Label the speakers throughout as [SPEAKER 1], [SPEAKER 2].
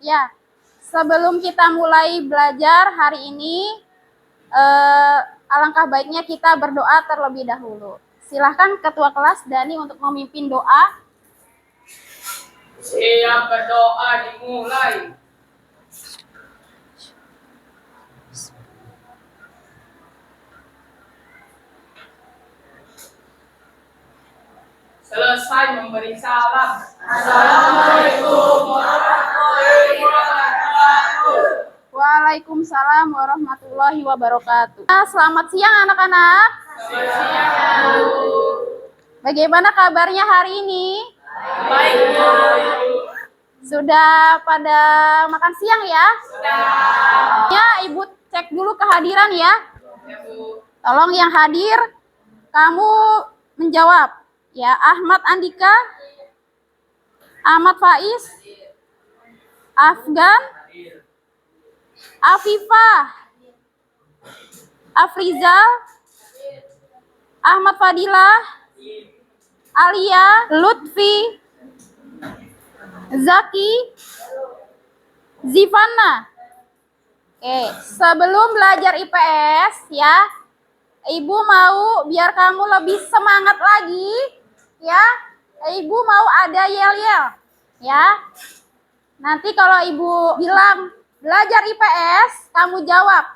[SPEAKER 1] Ya, sebelum kita mulai belajar hari ini, alangkah baiknya kita berdoa terlebih dahulu. Silahkan Ketua Kelas Dani untuk memimpin doa.
[SPEAKER 2] Siap berdoa dimulai. Selesai memberi salam. Assalamualaikum warahmatullahi wabarakatuh.
[SPEAKER 1] Waalaikumsalam warahmatullahi wabarakatuh. Selamat siang anak-anak.
[SPEAKER 2] Selamat siang, Bu.
[SPEAKER 1] Bagaimana kabarnya hari ini?
[SPEAKER 2] Baik, Bu.
[SPEAKER 1] Sudah pada makan siang ya?
[SPEAKER 2] Sudah.
[SPEAKER 1] Ya, Ibu cek dulu kehadiran ya.
[SPEAKER 2] Ya, Bu.
[SPEAKER 1] Tolong yang hadir, kamu menjawab. Ya, Ahmad Andika, Ahmad Faiz, Afgan, Afifah, Afrizal, Ahmad Fadilah, Alia, Lutfi, Zaki, Zivana. Oke, sebelum belajar IPS ya, Ibu mau biar kamu lebih semangat lagi ya. Ibu mau ada yel-yel ya. Nanti kalau Ibu bilang belajar IPS, kamu jawab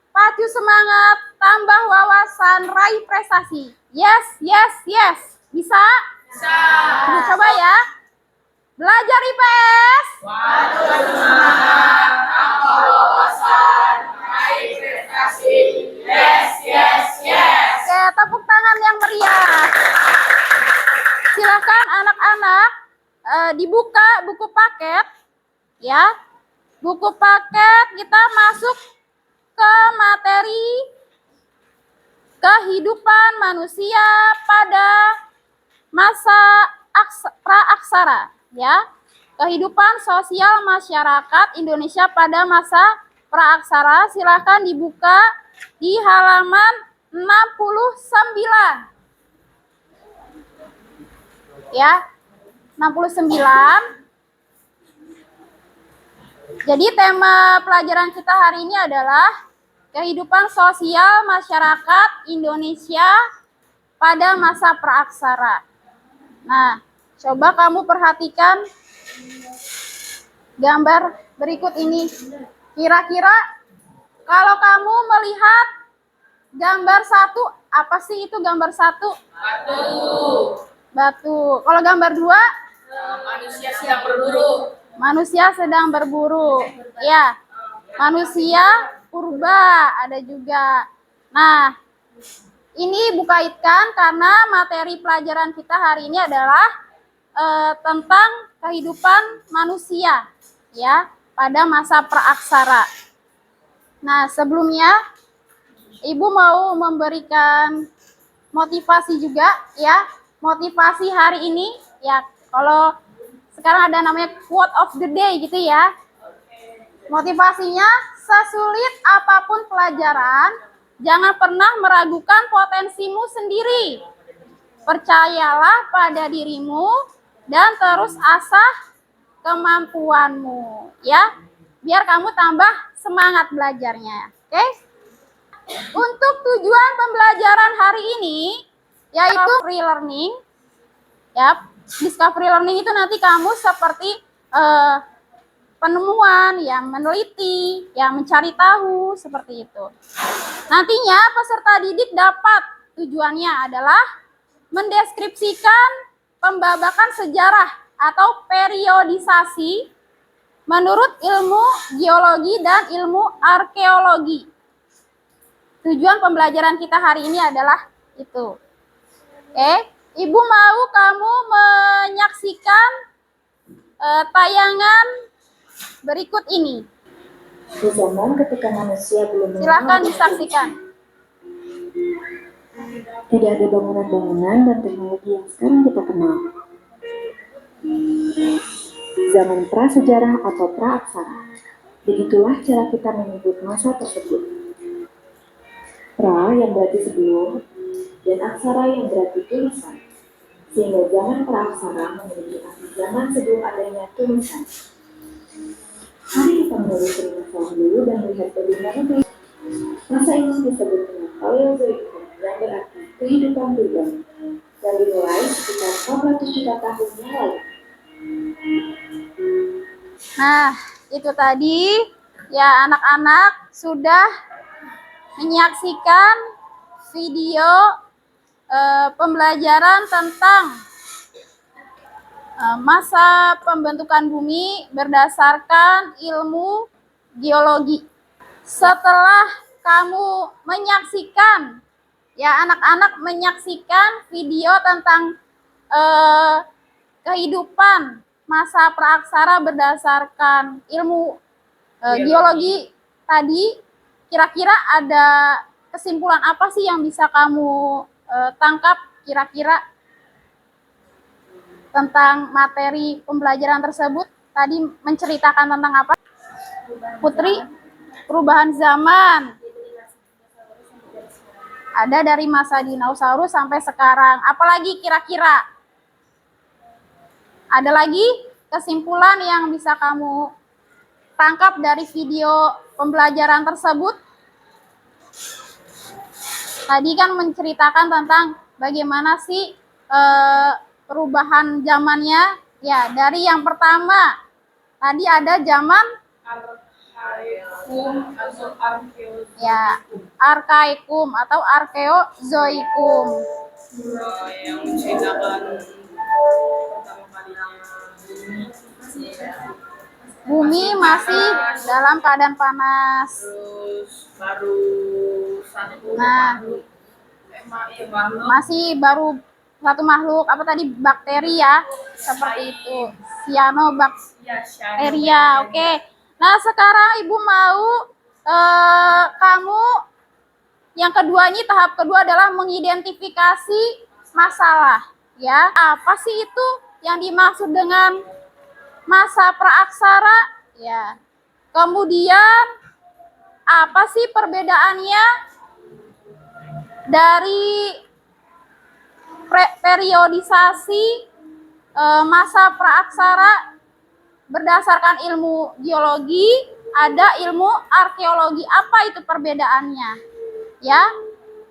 [SPEAKER 1] pacu semangat, tambah wawasan, raih prestasi. Yes, yes, yes. Bisa?
[SPEAKER 2] Bisa.
[SPEAKER 1] Ibu coba ya. Belajar IPS.
[SPEAKER 2] Pacu semangat, tambah wawasan, raih prestasi. Yes, yes, yes.
[SPEAKER 1] Oke, tepuk tangan yang meriah. Silakan anak-anak dibuka buku paket ya. Buku paket kita masuk ke materi kehidupan manusia pada masa praaksara ya. Kehidupan sosial masyarakat Indonesia pada masa praaksara. Silakan dibuka di halaman 69. Ya, 69. Jadi tema pelajaran kita hari ini adalah kehidupan sosial masyarakat Indonesia pada masa praaksara. Nah, coba kamu perhatikan gambar berikut ini. Kira-kira kalau kamu melihat gambar satu, apa sih itu gambar satu?
[SPEAKER 2] Batu.
[SPEAKER 1] Batu. Kalau gambar dua?
[SPEAKER 2] Manusia sedang berburu.
[SPEAKER 1] Manusia sedang berburu. Ya, manusia purba ada juga. Nah, ini Ibu kaitkan karena materi pelajaran kita hari ini adalah tentang kehidupan manusia ya pada masa praaksara. Nah, sebelumnya Ibu mau memberikan motivasi juga ya. Motivasi hari ini ya, kalau sekarang ada namanya quote of the day gitu ya. Motivasinya, sesulit apapun pelajaran, jangan pernah meragukan potensimu sendiri. Percayalah pada dirimu dan terus asah kemampuanmu ya. Biar kamu tambah semangat belajarnya. Oke? Untuk tujuan pembelajaran hari ini yaitu free learning. Ya, discovery learning itu nanti kamu seperti penemuan, yang meneliti, yang mencari tahu, seperti itu. Nantinya peserta didik dapat tujuannya adalah mendeskripsikan pembabakan sejarah atau periodisasi menurut ilmu geologi dan ilmu arkeologi. Tujuan pembelajaran kita hari ini adalah itu. Oke, Ibu mau kamu menyaksikan tayangan berikut ini.
[SPEAKER 3] Di zaman ketika manusia belum
[SPEAKER 1] Silakan disaksikan.
[SPEAKER 3] tidak ada bangunan-bangunan dan teknologi yang sekarang kita kenal. Zaman prasejarah atau praaksara, begitulah cara kita menyebut masa tersebut. Pra yang berarti sebelum, dan aksara yang berarti tulisan. sehingga zaman praaksara memiliki arti zaman sebelum adanya tulisan. Mari kita menelusuri masalah dulu dan melihat bagaimana masa ini disebut dengan Paleozoikum yang berarti kehidupan purba dan dimulai sekitar 400 juta tahun yang lalu.
[SPEAKER 1] Nah, itu tadi ya anak-anak sudah menyaksikan video pembelajaran tentang masa pembentukan bumi berdasarkan ilmu geologi. Setelah kamu menyaksikan, ya anak-anak menyaksikan video tentang kehidupan masa praaksara berdasarkan ilmu geologi tadi, kira-kira ada kesimpulan apa sih yang bisa kamu tangkap kira-kira tentang materi pembelajaran tersebut? Tadi menceritakan tentang apa? Putri, perubahan zaman. Ada dari masa dinosaurus sampai sekarang. Apalagi kira-kira? Ada lagi kesimpulan yang bisa kamu tangkap dari video pembelajaran tersebut? Tadi kan menceritakan tentang bagaimana sih perubahan zamannya. Ya, dari yang pertama, tadi ada zaman ya arkaikum atau arkeozoikum.
[SPEAKER 2] Yang menceritakan pertama kalinya
[SPEAKER 1] Bumi masih dalam keadaan panas.
[SPEAKER 2] terus baru satu
[SPEAKER 1] Nah,
[SPEAKER 2] makhluk
[SPEAKER 1] masih baru satu makhluk, apa tadi, bakteri ya, seperti itu, cyanobacteria. Oke. Nah, sekarang Ibu mau kamu yang kedua, ini tahap kedua adalah mengidentifikasi masalah. Ya, apa sih itu yang dimaksud dengan masa praaksara? Ya. Kemudian apa sih perbedaannya dari periodisasi masa praaksara berdasarkan ilmu geologi, ada ilmu arkeologi? Apa itu perbedaannya? Ya.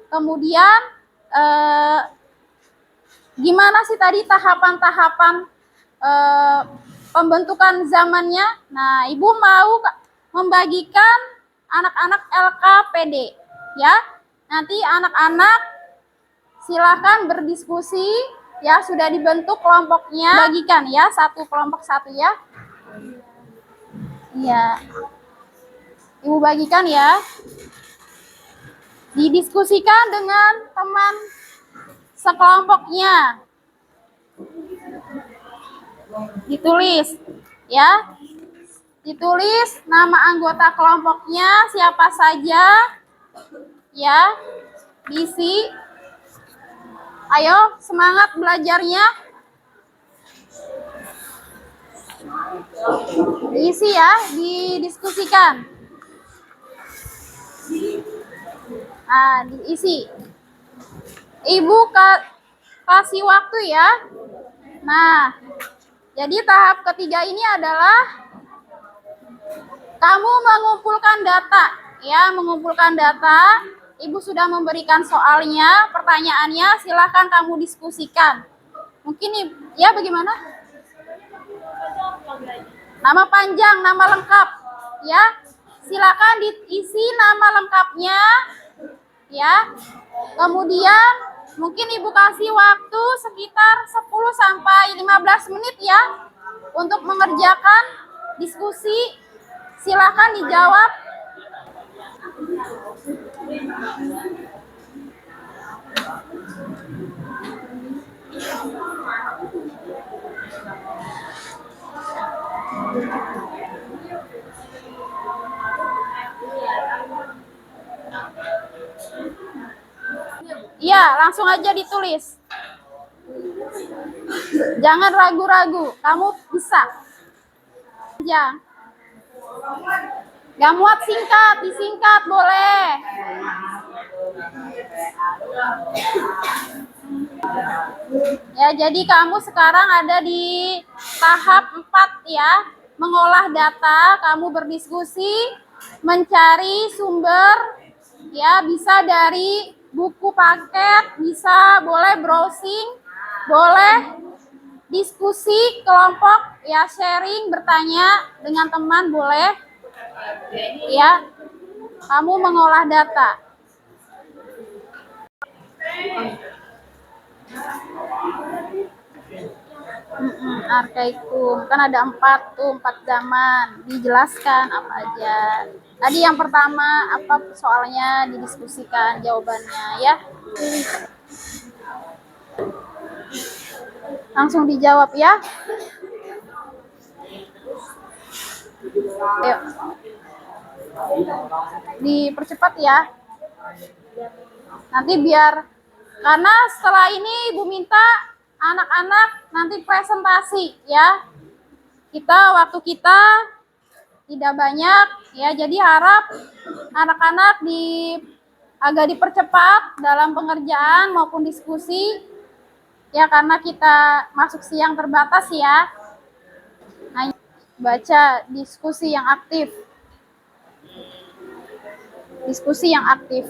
[SPEAKER 1] Kemudian gimana sih tadi tahapan-tahapan pembentukan zamannya? Nah, Ibu mau membagikan anak-anak LKPD, ya. Nanti anak-anak silakan berdiskusi, ya, sudah dibentuk kelompoknya. Bagikan ya, satu kelompok satu ya. Iya. Ibu bagikan ya. Didiskusikan dengan teman sekelompoknya. Ditulis ya. Ditulis nama anggota kelompoknya siapa saja. Ya. Diisi. Ayo semangat belajarnya. Diisi ya, didiskusikan. Nah, diisi. Ibu kasih waktu ya. Nah, jadi tahap ketiga ini adalah kamu mengumpulkan data, ya, mengumpulkan data. Ibu sudah memberikan soalnya, pertanyaannya, silahkan kamu diskusikan. Mungkin ya, bagaimana? Nama panjang, nama lengkap, ya. Silakan diisi nama lengkapnya, ya. Kemudian mungkin Ibu kasih waktu sekitar 10 sampai 15 menit ya untuk mengerjakan diskusi. Silakan dijawab. Iya, langsung aja ditulis. Jangan ragu-ragu, kamu bisa. Ya. Gak muat singkat, disingkat boleh. Ya, jadi kamu sekarang ada di tahap 4 ya, mengolah data, kamu berdiskusi, mencari sumber, ya bisa dari buku paket, bisa boleh browsing, boleh diskusi kelompok, ya sharing, bertanya dengan teman boleh, ya. Kamu mengolah data. Arkaikum kan ada 4 zaman, dijelaskan apa aja. Tadi yang pertama apa soalnya, didiskusikan jawabannya ya, langsung dijawab ya. Ayo dipercepat ya, nanti biar, karena setelah ini Ibu minta anak-anak nanti presentasi ya. Waktu kita tidak banyak ya, jadi harap anak-anak agak dipercepat dalam pengerjaan maupun diskusi ya, karena kita masuk siang terbatas ya. Nah, baca diskusi yang aktif. Diskusi yang aktif.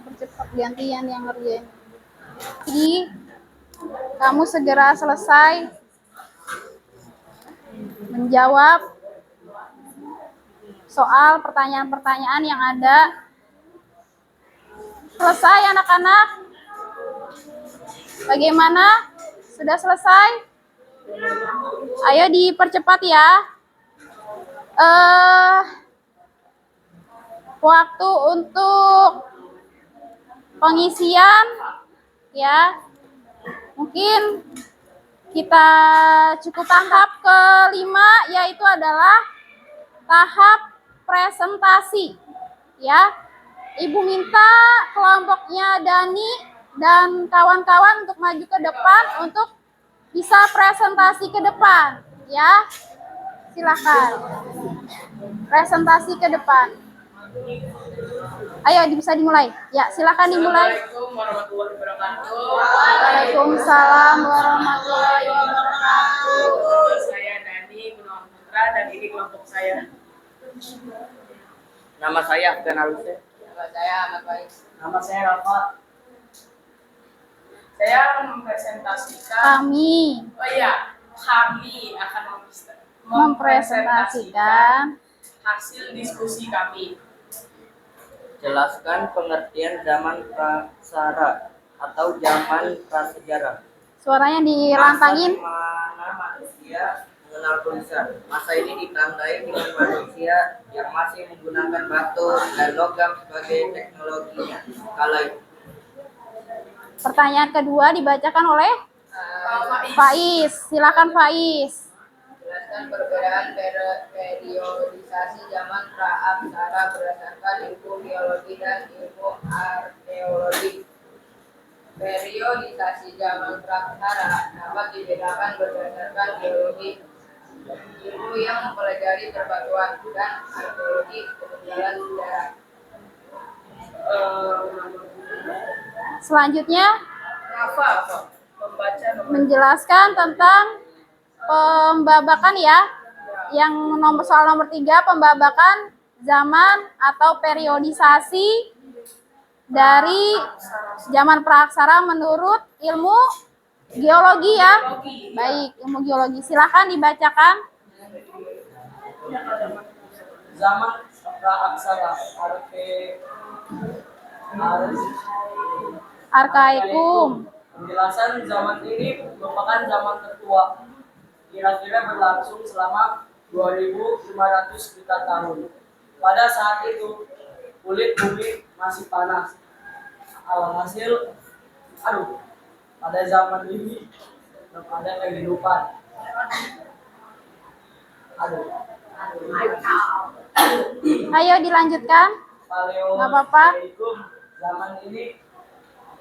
[SPEAKER 1] Percepat, gantian yang ngerjain. Jadi kamu segera selesai menjawab soal pertanyaan-pertanyaan yang ada. Selesai anak-anak? Bagaimana? Sudah selesai? Ayo dipercepat ya. Waktu untuk pengisian ya, mungkin kita cukup tahap kelima, yaitu adalah tahap presentasi ya. Ibu minta kelompoknya Dani dan kawan-kawan untuk maju ke depan untuk bisa presentasi ke depan ya. Silakan presentasi ke depan. Ayo bisa dimulai ya, silakan dimulai.
[SPEAKER 2] Assalamualaikum warahmatullahi wabarakatuh.
[SPEAKER 1] Waalaikumsalam warahmatullahi wabarakatuh.
[SPEAKER 2] Saya Dani Gunawan Putra dan ini kelompok saya.
[SPEAKER 4] Nama saya Afgan Aluse.
[SPEAKER 2] Nama saya Ahmad Faiz.
[SPEAKER 4] Nama saya Rafa.
[SPEAKER 2] Saya akan mempresentasikan.
[SPEAKER 1] Kami
[SPEAKER 2] Kami akan
[SPEAKER 1] mempresentasikan
[SPEAKER 2] hasil diskusi kami.
[SPEAKER 4] Jelaskan pengertian zaman praksara atau zaman prasejarah.
[SPEAKER 1] suaranya dilantangin.
[SPEAKER 4] Masa di mana manusia mengenal tulisan. Masa ini ditandai dengan manusia yang masih menggunakan batu dan logam sebagai teknologinya. Kala itu.
[SPEAKER 1] Pertanyaan kedua dibacakan oleh Faiz. Silakan Faiz.
[SPEAKER 5] Jelaskan perbedaan periodisasi zaman pra-aksara berdasarkan ilmu geologi dan ilmu arkeologi. Periodisasi zaman pra-aksara dapat dibedakan berdasarkan geologi, ilmu yang mempelajari perbatuan, dan arkeologi, peninggalan sejarah.
[SPEAKER 1] Selanjutnya
[SPEAKER 2] Apa? Membaca nomor
[SPEAKER 1] menjelaskan tentang pembabakan ya. Yang soal nomor 3, pembabakan zaman atau periodisasi dari zaman praaksara menurut ilmu geologi ya. Baik, ilmu geologi. Silakan dibacakan.
[SPEAKER 4] Zaman praaksara
[SPEAKER 1] Arkaikum.
[SPEAKER 4] Penjelasan zaman ini merupakan zaman tertua. Kira-kira berlangsung selama 2.500 juta tahun. Pada saat itu, kulit bumi masih panas. Alhasil, pada zaman ini belum ada kehidupan.
[SPEAKER 1] Ayo dilanjutkan. Nggak apa-apa.
[SPEAKER 4] Zaman ini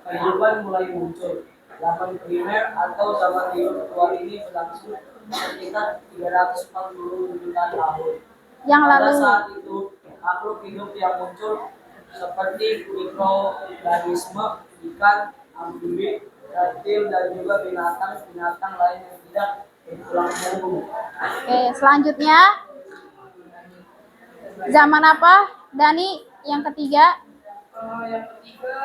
[SPEAKER 4] kehidupan mulai muncul. Zaman primer atau zaman liur tua ini berlangsung sekitar 340 juta tahun.
[SPEAKER 1] Yang
[SPEAKER 4] Pada
[SPEAKER 1] lalu.
[SPEAKER 4] saat itu,
[SPEAKER 2] makhluk hidup yang muncul seperti mikroorganisme, ikan, amfibi, reptil, dan juga binatang-binatang lain yang tidak bertulang punggung.
[SPEAKER 1] Oke, selanjutnya zaman apa? Dani, yang ketiga.
[SPEAKER 5] Yang ketiga,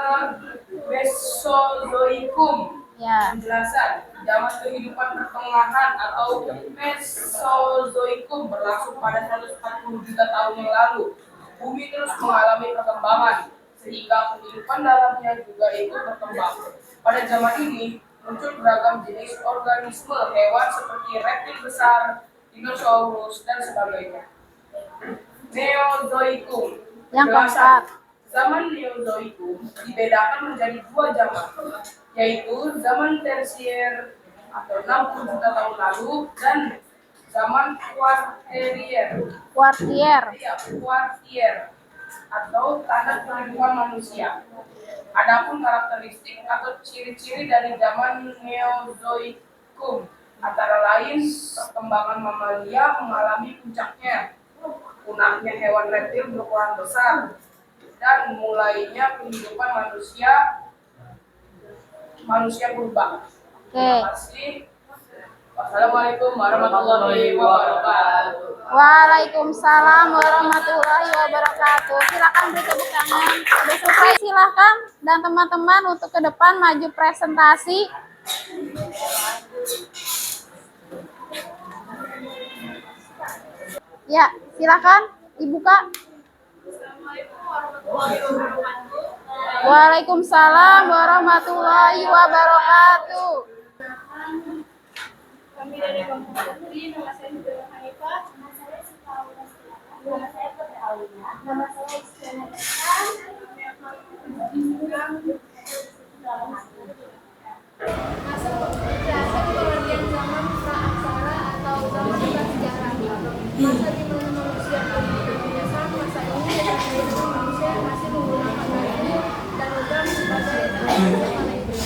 [SPEAKER 5] Mesozoikum.
[SPEAKER 1] Ya.
[SPEAKER 5] Penjelasan, zaman kehidupan pertengahan atau Mesozoikum berlangsung pada 140 juta tahun yang lalu. Bumi terus mengalami perkembangan, sehingga kehidupan dalamnya juga ikut berkembang. Pada zaman ini, muncul beragam jenis organisme hewan seperti reptil besar, dinosaurus, dan sebagainya. Neozoikum.
[SPEAKER 1] Yang
[SPEAKER 5] Penjelasan,
[SPEAKER 1] keempat.
[SPEAKER 5] zaman Neozoikum dibedakan menjadi dua zaman, yaitu zaman Tersier atau 60 juta tahun lalu dan zaman
[SPEAKER 1] Kuartier.
[SPEAKER 5] Kuartier atau tanda kehidupan manusia. Adapun karakteristik atau ciri-ciri dari zaman Neozoikum antara lain perkembangan mamalia mengalami puncaknya, punahnya hewan reptil berukuran besar, dan mulainya kehidupan manusia purba. Terima kasih. Wassalamualaikum warahmatullahi wabarakatuh.
[SPEAKER 1] Waalaikumsalam warahmatullahi wabarakatuh. Silakan beri tepuk tangan. Sudah selesai, silakan dan teman-teman untuk ke depan maju presentasi. Ya, silakan dibuka. Waalaikumsalam warahmatullahi wabarakatuh.
[SPEAKER 6] Kami dari Kampung Putri, nama saya Nurul Hanifah. Nama saya Sukawati. Nama saya Putri Aulia. Nama saya Isyana Desan. Masa pengertian zaman praaksara atau zaman prasejarah. Masa di mana manusia berbiasa, masa ini yaitu manusia yang masih menggunakan kayu dan logam sebagai alat mana itu.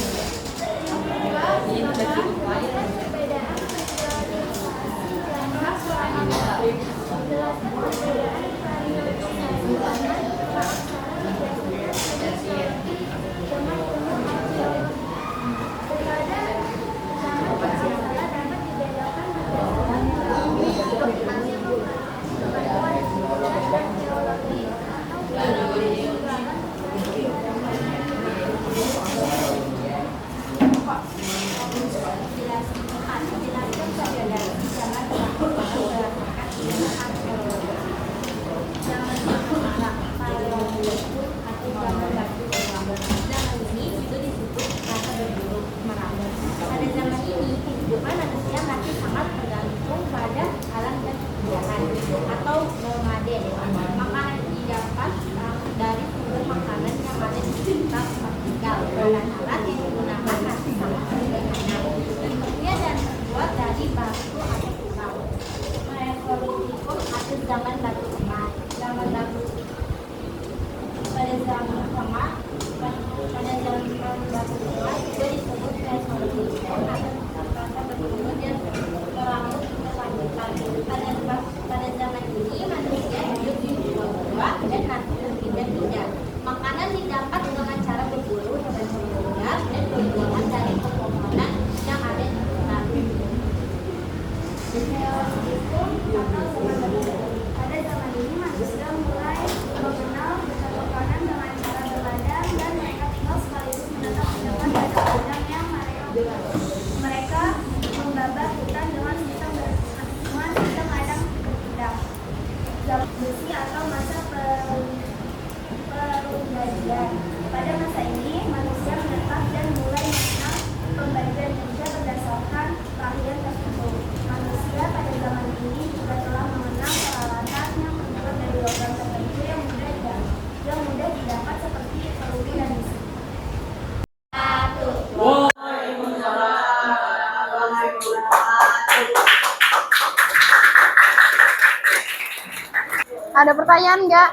[SPEAKER 1] Ada pertanyaan nggak?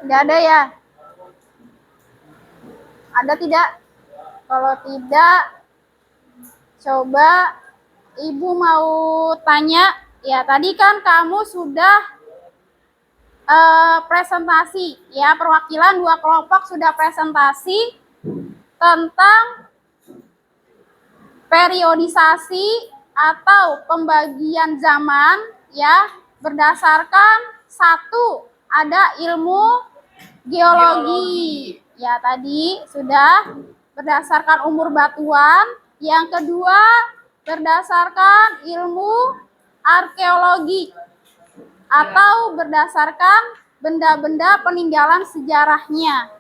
[SPEAKER 1] Nggak ada ya? Ada tidak? Kalau tidak, coba Ibu mau tanya. Ya, tadi kan kamu sudah presentasi ya, perwakilan 2 kelompok sudah presentasi tentang periodisasi atau pembagian zaman ya berdasarkan satu ada ilmu geologi. Ya tadi sudah berdasarkan umur batuan, yang kedua berdasarkan ilmu arkeologi atau berdasarkan benda-benda peninggalan sejarahnya.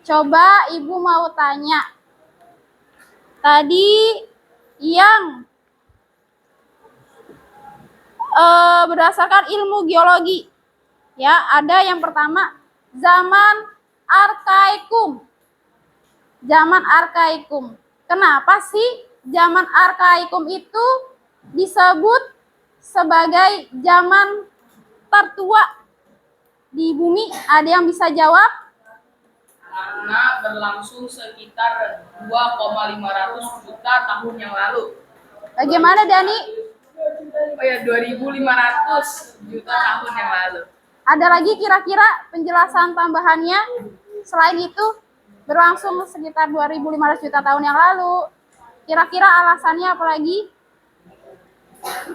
[SPEAKER 1] Coba Ibu mau tanya. Tadi yang berdasarkan ilmu geologi, ya ada yang pertama zaman arkaikum. Zaman arkaikum. Kenapa sih zaman arkaikum itu disebut sebagai zaman tertua di bumi? Ada yang bisa jawab?
[SPEAKER 5] Karena berlangsung sekitar 2,500 juta tahun yang lalu.
[SPEAKER 1] Bagaimana Dani?
[SPEAKER 5] Oh ya, 2.500 juta tahun yang lalu.
[SPEAKER 1] Ada lagi kira-kira penjelasan tambahannya? Selain itu, berlangsung sekitar 2.500 juta tahun yang lalu. Kira-kira alasannya apa lagi?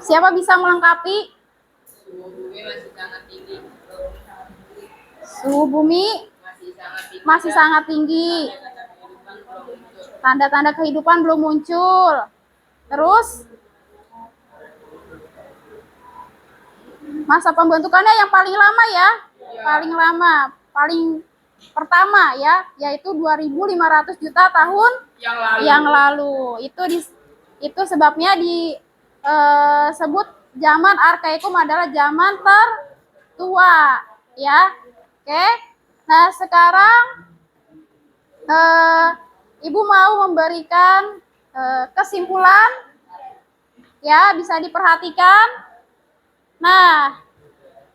[SPEAKER 1] Siapa bisa melengkapi?
[SPEAKER 5] Suhu bumi masih sangat tinggi.
[SPEAKER 1] Suhu bumi masih sangat tinggi. Tanda-tanda kehidupan belum muncul. Terus, masa pembentukannya yang paling lama ya? Paling lama, paling pertama ya, yaitu 2.500 juta tahun yang lalu. Itu sebabnya disebut zaman arkaikum adalah zaman tertua ya. Oke. Nah, sekarang Ibu mau memberikan kesimpulan ya, bisa diperhatikan. Nah,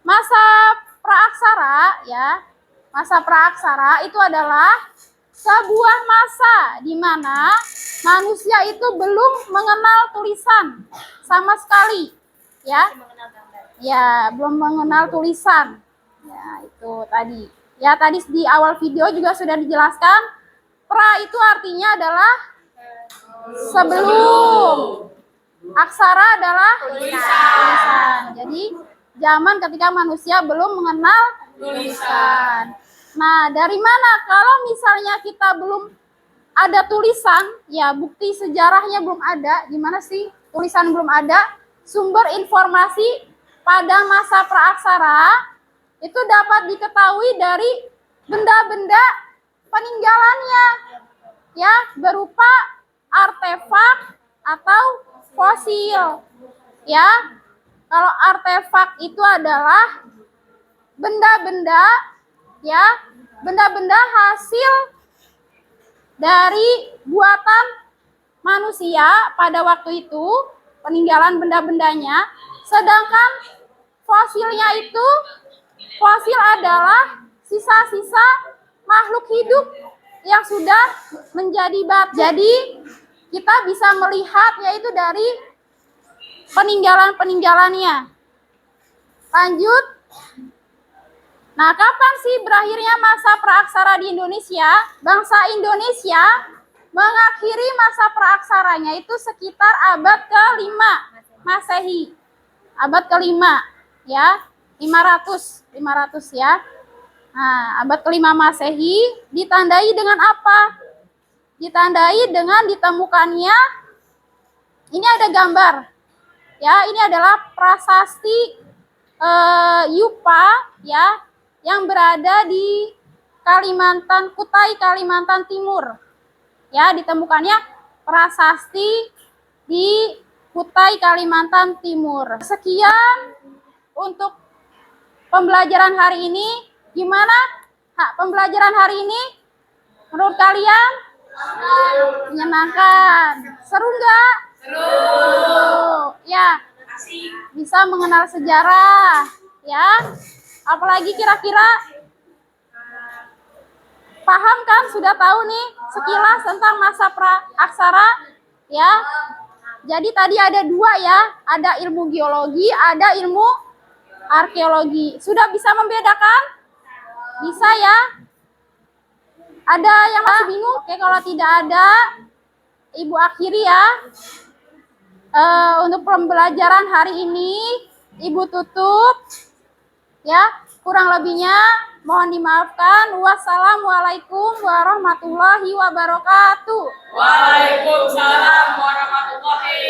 [SPEAKER 1] masa praaksara ya, masa praaksara itu adalah sebuah masa di mana manusia itu belum mengenal tulisan sama sekali ya. Ya, belum mengenal tulisan. Ya, itu tadi. Ya, tadi di awal video juga sudah dijelaskan, pra itu artinya adalah sebelum. Aksara adalah tulisan. Jadi, zaman ketika manusia belum mengenal tulisan. Nah, dari mana? Kalau misalnya kita belum ada tulisan, ya bukti sejarahnya belum ada. Gimana sih tulisan belum ada? Sumber informasi pada masa praaksara itu dapat diketahui dari benda-benda peninggalannya, ya berupa artefak atau fosil. Ya, kalau artefak itu adalah benda-benda, ya benda-benda hasil dari buatan manusia pada waktu itu, peninggalan benda-bendanya. Sedangkan fosilnya itu, fosil adalah sisa-sisa makhluk hidup yang sudah menjadi batu. Jadi kita bisa melihat yaitu dari peninggalan-peninggalannya. Lanjut. Nah, kapan sih berakhirnya masa praaksara di Indonesia? Bangsa Indonesia mengakhiri masa praaksaranya itu sekitar abad ke-5 Masehi. Abad ke-5 ya, 500 ya. Nah, abad ke-5 Masehi ditandai dengan apa? Ditandai dengan ditemukannya, ini ada gambar. Ya, ini adalah prasasti Yupa ya, yang berada di Kalimantan, Kutai, Kalimantan Timur. Ya, ditemukannya prasasti di Kutai, Kalimantan Timur. Sekian untuk pembelajaran hari ini. Gimana? Pembelajaran hari ini menurut kalian? Menyenangkan. Seru nggak? Seru. Ya, bisa mengenal sejarah. Ya, apalagi kira-kira paham kan? Sudah tahu nih sekilas tentang masa praaksara. Ya, jadi tadi ada dua ya, ada ilmu geologi, ada ilmu arkeologi. Sudah bisa membedakan? Bisa ya? Ada yang masih bingung? Oke, kalau tidak ada, Ibu akhiri ya. Untuk pembelajaran hari ini, Ibu tutup. Ya, kurang lebihnya mohon dimaafkan. Wassalamualaikum warahmatullahi wabarakatuh.
[SPEAKER 5] Waalaikumsalam warahmatullahi